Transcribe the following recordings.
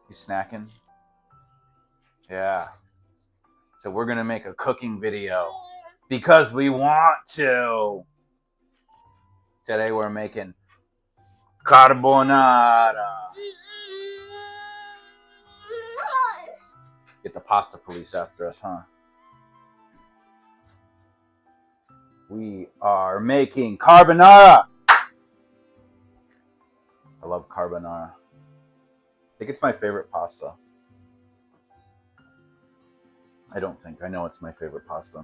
You snacking? Yeah. So we're gonna make a cooking video because we want to. Today we're making carbonara. Get the pasta police after us, huh? We are making carbonara. I love carbonara. I think it's my favorite pasta. I don't think. I know it's my favorite pasta.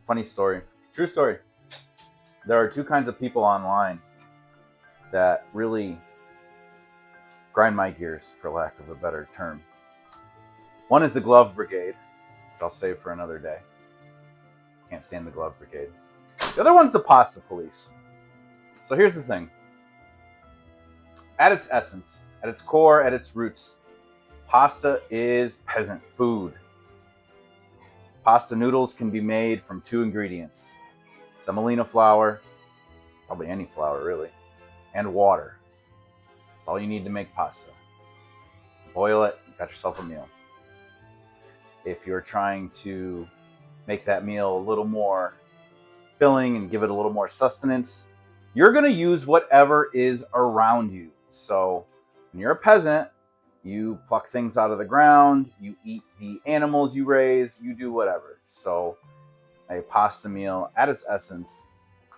Funny story. True story. There are two kinds of people online that really grind my gears, for lack of a better term. One is the glove brigade, which I'll save for another day. Can't stand the glove brigade. The other one's the pasta police. So here's the thing. At its essence, at its core, at its roots, pasta is peasant food. Pasta noodles can be made from two ingredients: semolina flour, probably any flour really, and water. That's all you need to make pasta. Boil it, you got yourself a meal. If you're trying to make that meal a little more filling and give it a little more sustenance, you're going to use whatever is around you. So when you're a peasant, you pluck things out of the ground, you eat the animals you raise, you do whatever. So a pasta meal at its essence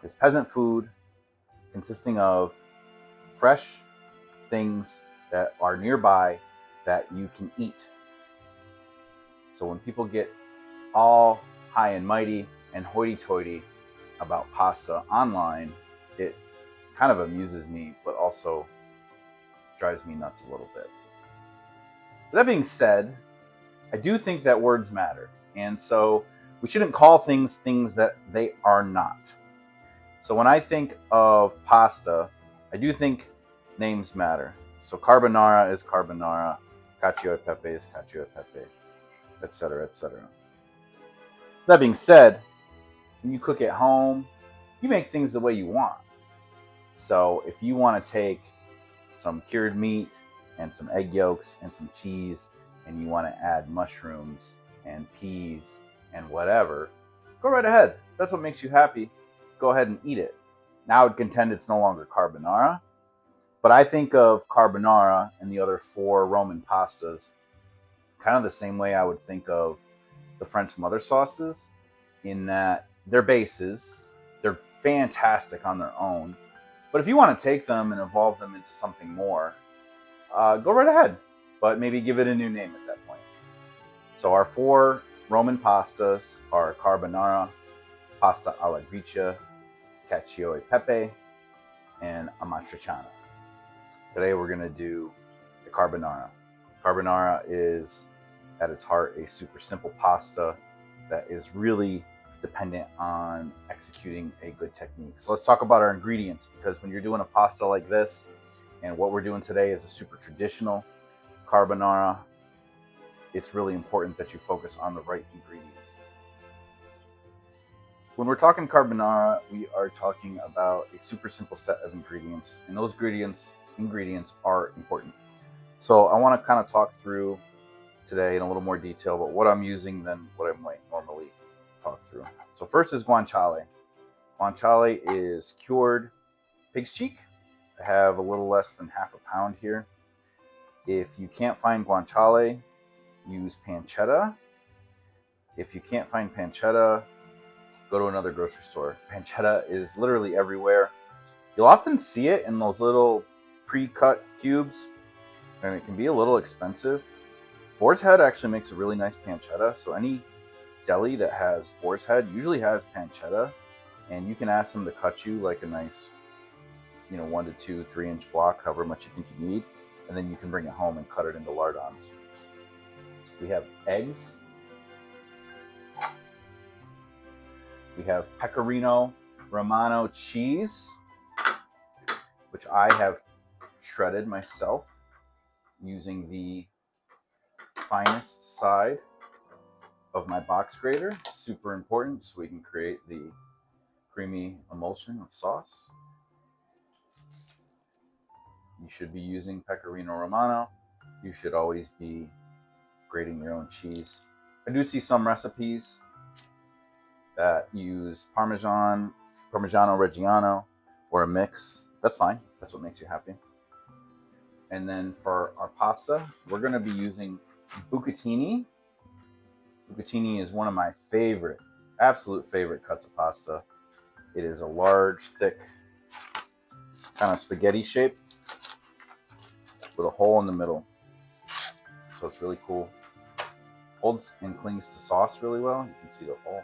is peasant food consisting of fresh things that are nearby that you can eat. So when people get all high and mighty and hoity-toity about pasta online, it kind of amuses me, but also drives me nuts a little bit. That being said, I do think that words matter, and so we shouldn't call things things that they are not. So when I think of pasta, I do think names matter. So carbonara is carbonara, cacio e pepe is cacio e pepe, etc., etc. That being said, when you cook at home, you make things the way you want. So if you want to take some cured meat and some egg yolks and some cheese, and you want to add mushrooms and peas and whatever, go right ahead. That's what makes you happy. Go ahead and eat it. Now I would contend it's no longer carbonara, but I think of carbonara and the other four Roman pastas kind of the same way I would think of the French mother sauces, in that they're bases, they're fantastic on their own, but if you want to take them and evolve them into something more, go right ahead, but maybe give it a new name at that point. So our four Roman pastas are carbonara, pasta alla gricia, cacio e pepe, and amatriciana. Today we're going to do the carbonara. Carbonara is, at its heart, a super simple pasta that is really dependent on executing a good technique. So let's talk about our ingredients, because when you're doing a pasta like this, and what we're doing today is a super traditional carbonara, it's really important that you focus on the right ingredients. When we're talking carbonara, we are talking about a super simple set of ingredients, and those ingredients are important. So I want to kind of talk through today in a little more detail about what I'm using than what I might normally talk through. So first is guanciale. Guanciale is cured pig's cheek. I have a little less than half a pound here. If you can't find guanciale, use pancetta. If you can't find pancetta, go to another grocery store. Pancetta is literally everywhere. You'll often see it in those little pre-cut cubes, and it can be a little expensive. Boar's Head actually makes a really nice pancetta, so any deli that has Boar's Head usually has pancetta, and you can ask them to cut you like a nice, 1 to 2, 3-inch block, however much you think you need, and then you can bring it home and cut it into lardons. We have eggs. We have pecorino romano cheese, which I have shredded myself using the finest side of my box grater. Super important so we can create the creamy emulsion of sauce. You should be using Pecorino Romano. You should always be grating your own cheese. I do see some recipes that use Parmesan, Parmigiano Reggiano, or a mix. That's fine. That's what makes you happy. And then for our pasta, we're going to be using bucatini. Bucatini is one of my favorite, absolute favorite cuts of pasta. It is a large, thick, kind of spaghetti shape with a hole in the middle. So it's really cool. Holds and clings to sauce really well. You can see the hole.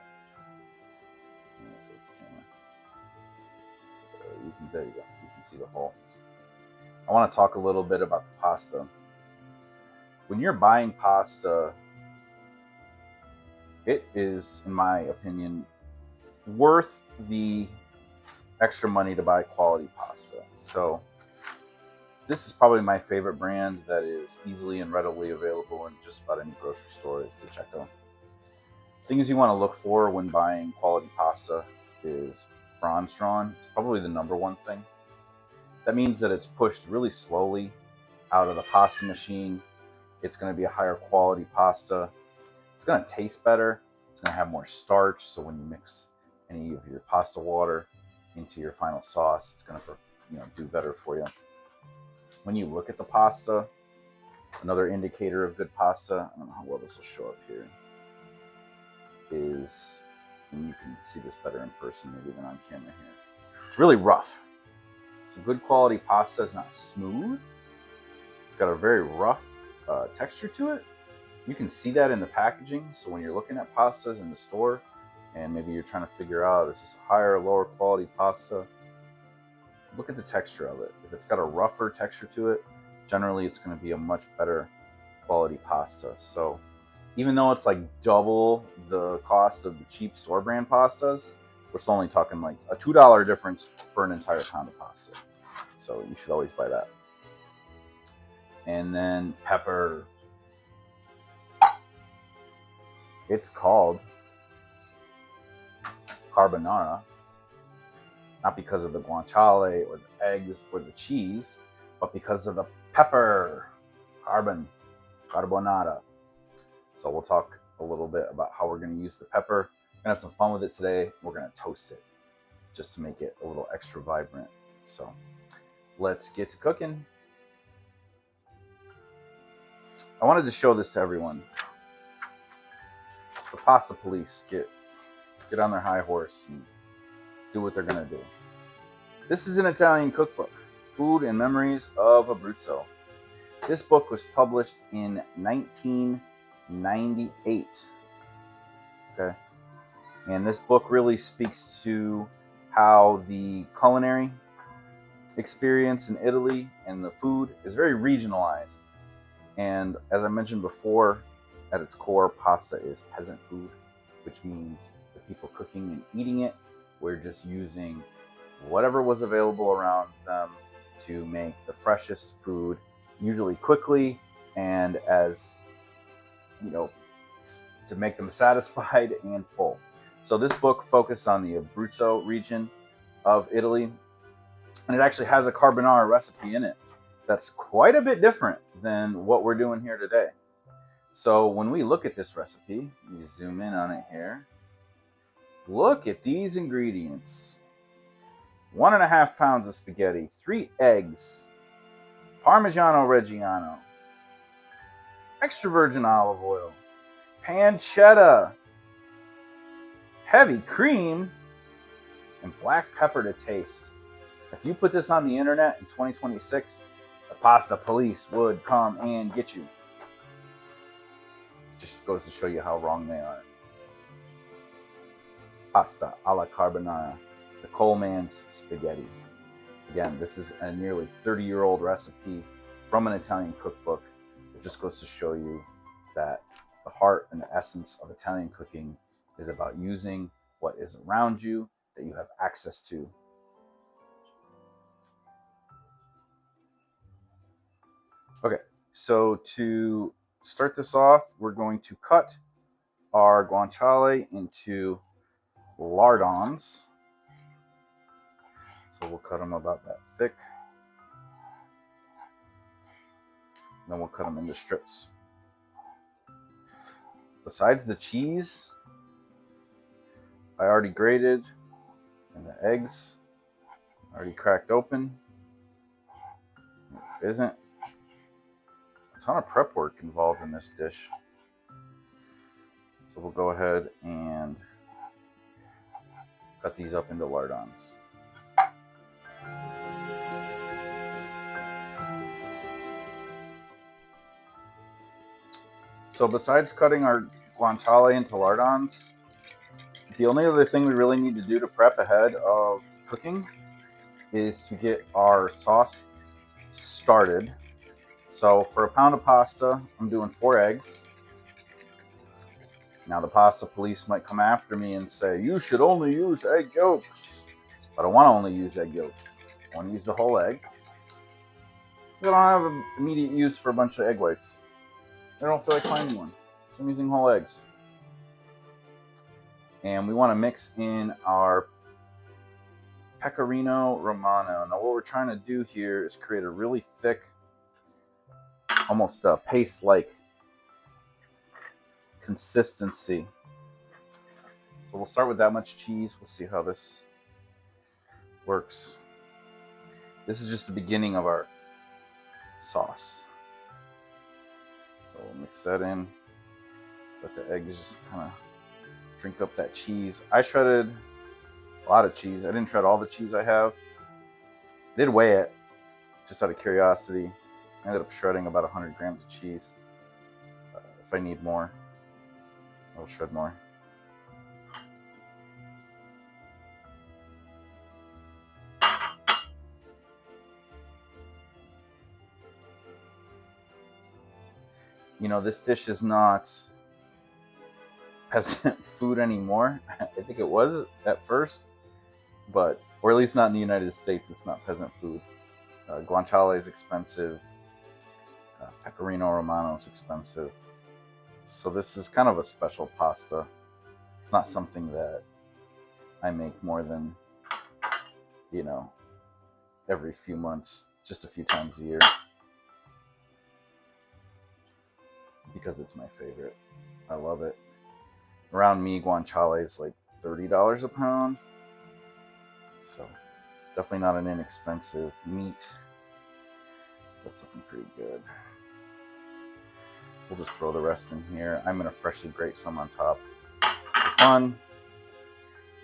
There you go. You can see the hole. I want to talk a little bit about the pasta. When you're buying pasta, it is, in my opinion, worth the extra money to buy quality pasta. So this is probably my favorite brand that is easily and readily available in just about any grocery store is the Checo. Things you want to look for when buying quality pasta is bronze drawn. It's probably the number one thing. That means that it's pushed really slowly out of the pasta machine. It's going to be a higher quality pasta. It's going to taste better. It's going to have more starch, so when you mix any of your pasta water into your final sauce, it's going to do better for you. When you look at the pasta, another indicator of good pasta, I don't know how well this will show up here, is, and you can see this better in person maybe than on camera here, it's really rough. So good quality pasta is not smooth. It's got a very rough texture to it. You can see that in the packaging. So when you're looking at pastas in the store and maybe you're trying to figure out is this a higher or lower quality pasta, look at the texture of it. If it's got a rougher texture to it, generally it's going to be a much better quality pasta. So even though it's like double the cost of the cheap store brand pastas, we're still only talking like a $2 difference for an entire pound of pasta. So you should always buy that. And then pepper. It's called carbonara, not because of the guanciale or the eggs or the cheese, but because of the pepper. Carbonara. So we'll talk a little bit about how we're going to use the pepper. We're going to have some fun with it today. We're going to toast it just to make it a little extra vibrant. So let's get to cooking. I wanted to show this to everyone. The pasta police get on their high horse and do what they're going to do. This is an Italian cookbook, Food and Memories of Abruzzo. This book was published in 1998. Okay. And this book really speaks to how the culinary experience in Italy and the food is very regionalized. And as I mentioned before, at its core, pasta is peasant food, which means the people cooking and eating it were just using whatever was available around them to make the freshest food, usually quickly and as, to make them satisfied and full. So this book focused on the Abruzzo region of Italy, and it actually has a carbonara recipe in it that's quite a bit different than what we're doing here today. So when we look at this recipe, you zoom in on it here. Look at these ingredients. 1.5 pounds of spaghetti, 3 eggs, Parmigiano Reggiano, extra virgin olive oil, pancetta, heavy cream, and black pepper to taste. If you put this on the internet in 2026, the pasta police would come and get you. Just goes to show you how wrong they are. Pasta alla carbonara, the Coleman's spaghetti. Again, this is a nearly 30-year-old recipe from an Italian cookbook. It just goes to show you that the heart and the essence of Italian cooking is about using what is around you that you have access to. Okay, so to start this off, we're going to cut our guanciale into lardons. So we'll cut them about that thick. Then we'll cut them into strips. Besides the cheese, I already grated, and the eggs already cracked open. There isn't a ton of prep work involved in this dish. So we'll go ahead and cut these up into lardons. So besides cutting our guanciale into lardons, the only other thing we really need to do to prep ahead of cooking is to get our sauce started. So for a pound of pasta, I'm doing 4 eggs. Now the pasta police might come after me and say, you should only use egg yolks. But I want to only use egg yolks. I want to use the whole egg. I don't have an immediate use for a bunch of egg whites. I don't feel like finding one. So I'm using whole eggs. And we want to mix in our pecorino romano. Now what we're trying to do here is create a really thick, almost paste-like consistency. So we'll start with that much cheese. We'll see how this works. This is just the beginning of our sauce. So we'll mix that in. Let the eggs just kind of drink up that cheese. I shredded a lot of cheese. I didn't shred all the cheese I have. I did weigh it just out of curiosity. I ended up shredding about 100 grams of cheese. If I need more, I'll shred more. You know, this dish is not peasant food anymore. I think it was at first, but, or at least not in the United States, it's not peasant food. Guanciale is expensive. Pecorino Romano is expensive. So this is kind of a special pasta. It's not something that I make more than, you know, every few months, just a few times a year. Because it's my favorite. I love it. Around me, guanciale is like $30 a pound. So definitely not an inexpensive meat. That's looking pretty good. We'll just throw the rest in here. I'm going to freshly grate some on top for fun.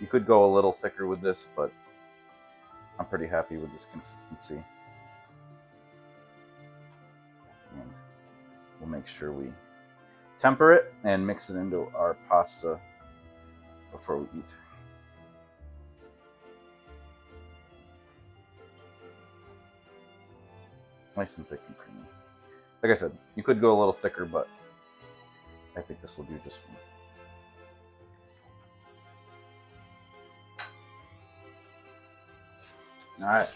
You could go a little thicker with this, but I'm pretty happy with this consistency. And we'll make sure we temper it and mix it into our pasta before we eat. Nice and thick and creamy. Like I said, you could go a little thicker, but I think this will do just fine. All right.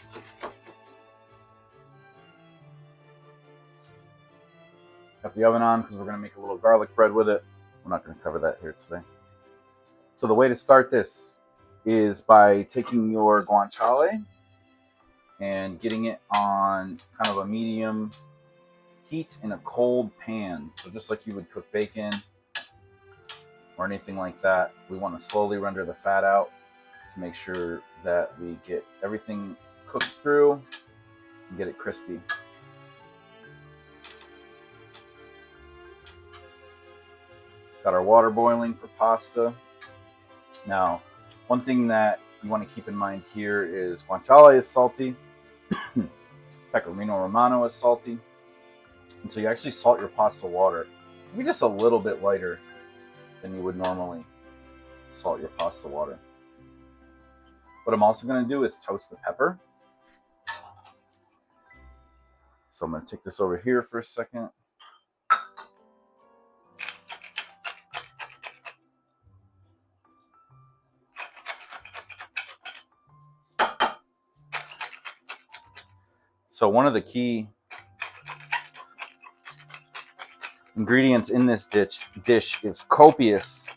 Got the oven on because we're going to make a little garlic bread with it. We're not going to cover that here today. So the way to start this is by taking your guanciale and getting it on kind of a medium heat in a cold pan. So just like you would cook bacon or anything like that, we want to slowly render the fat out to make sure that we get everything cooked through and get it crispy. Got our water boiling for pasta. Now, one thing that you want to keep in mind here is guanciale is salty. Pecorino Romano is salty. And so you actually salt your pasta water. Maybe just a little bit lighter than you would normally salt your pasta water. What I'm also going to do is toast the pepper. So I'm going to take this over here for a second. So one of the key ingredients in this dish is copious,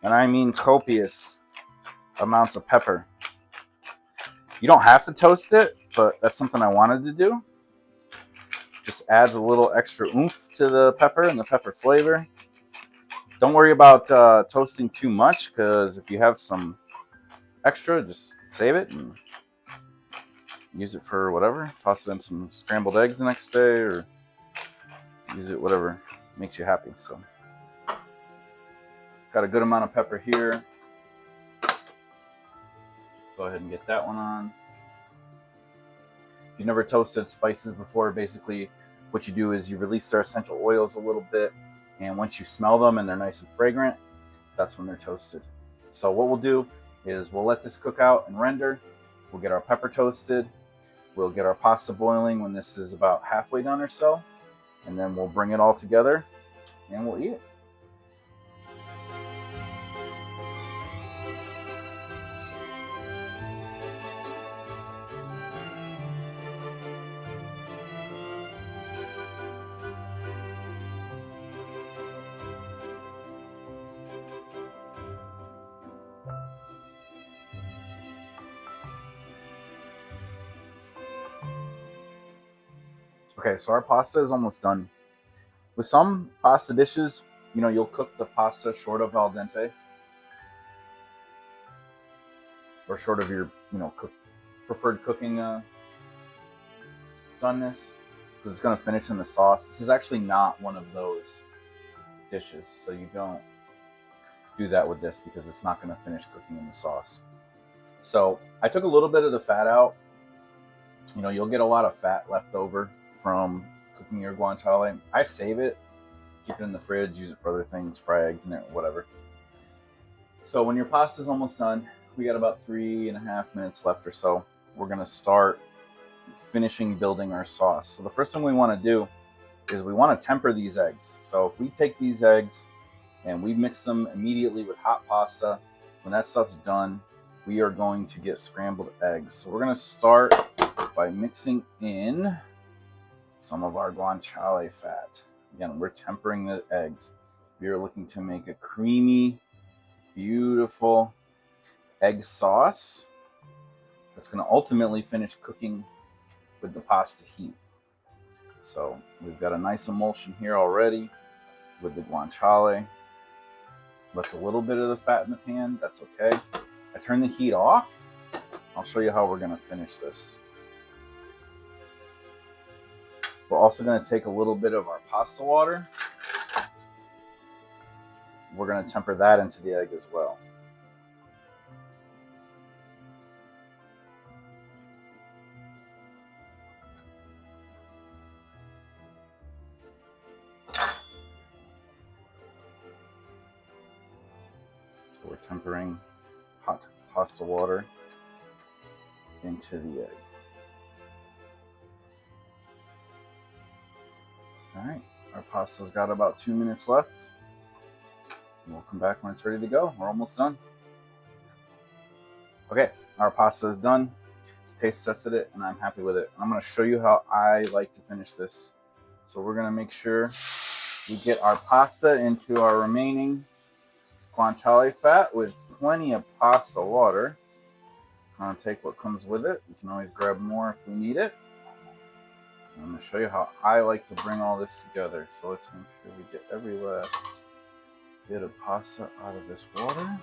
and I mean copious, amounts of pepper. You don't have to toast it, but that's something I wanted to do. Just adds a little extra oomph to the pepper and the pepper flavor. Don't worry about toasting too much, because if you have some extra, just save it and use it for whatever. Toss it in some scrambled eggs the next day, or use it whatever makes you happy. So got a good amount of pepper here. Go ahead and get that one on. If you've never toasted spices before, basically what you do is you release their essential oils a little bit, and once you smell them and they're nice and fragrant, that's when they're toasted. So what we'll do is we'll let this cook out and render. We'll get our pepper toasted. We'll get our pasta boiling when this is about halfway done or so, and then we'll bring it all together and we'll eat it. Okay, so our pasta is almost done. With some pasta dishes, you'll cook the pasta short of al dente, or short of your, preferred cooking doneness, because it's going to finish in the sauce. This is actually not one of those dishes, so you don't do that with this, because it's not going to finish cooking in the sauce. So I took a little bit of the fat out. You'll get a lot of fat left over from cooking your guanciale. I save it, keep it in the fridge, use it for other things, fry eggs in it, whatever. So when your pasta is almost done, we got about 3.5 minutes left or so. We're gonna start finishing building our sauce. So the first thing we want to do is we want to temper these eggs. So if we take these eggs and we mix them immediately with hot pasta, when that stuff's done, we are going to get scrambled eggs. So we're gonna start by mixing in some of our guanciale fat. Again, we're tempering the eggs. We are looking to make a creamy, beautiful egg sauce that's going to ultimately finish cooking with the pasta heat. So we've got a nice emulsion here already with the guanciale. Left a little bit of the fat in the pan, that's okay. I turn the heat off. I'll show you how we're going to finish this. We're also going to take a little bit of our pasta water. We're going to temper that into the egg as well. So we're tempering hot pasta water into the egg. All right, our pasta's got about 2 minutes left. And we'll come back when it's ready to go. We're almost done. Okay, our pasta is done. Taste tested it, and I'm happy with it. I'm going to show you how I like to finish this. So we're going to make sure we get our pasta into our remaining guanciale fat with plenty of pasta water. I'm going to take what comes with it. You can always grab more if we need it. I'm going to show you how I like to bring all this together. So let's make sure we get every last bit of pasta out of this water.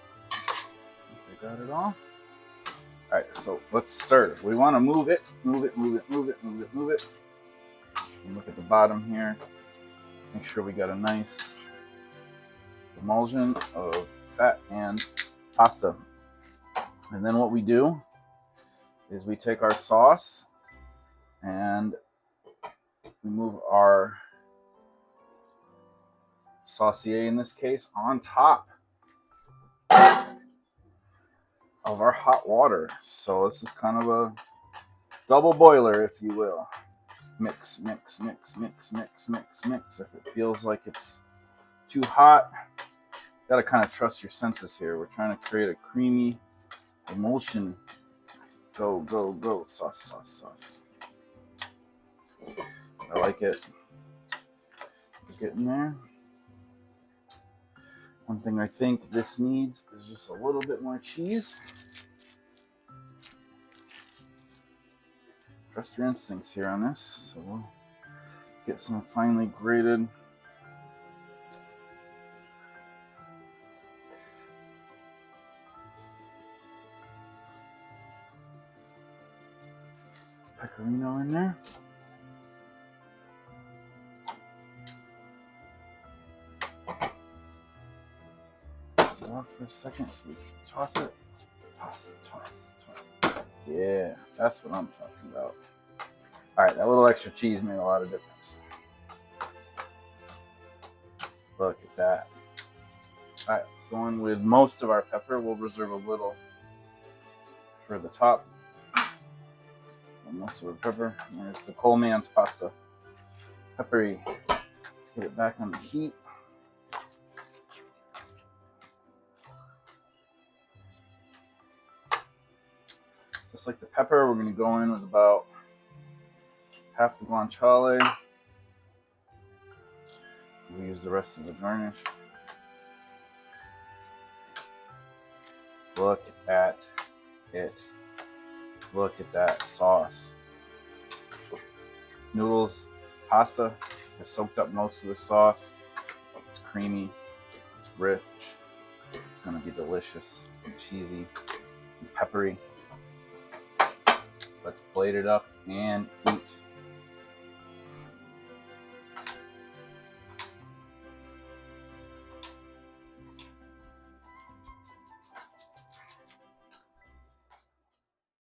I got it all. All right, so let's stir. We want to move it. And look at the bottom here. Make sure we got a nice emulsion of fat and pasta. And then what we do is we take our sauce and we move our saucier, in this case, on top of our hot water. So this is kind of a double boiler, if you will. Mix. If it feels like it's too hot, you gotta kind of trust your senses here. We're trying to create a creamy emulsion. Go. Sauce. I like it. Get in there. One thing I think this needs is just a little bit more cheese. Trust your instincts here on this. So we'll get some finely grated pecorino in there. Off for a second so we can toss it. Toss. Yeah, that's what I'm talking about. Alright, that little extra cheese made a lot of difference. Look at that. Alright, let's go in with most of our pepper. We'll reserve a little for the top. Most of our pepper. And there's the Coleman's pasta. Peppery. Let's get it back on the heat. Just like the pepper, we're going to go in with about half the guanciale. We'll use the rest as a garnish. Look at it. Look at that sauce. Noodles, pasta has soaked up most of the sauce. It's creamy. It's rich. It's going to be delicious and cheesy and peppery. Let's plate it up and eat.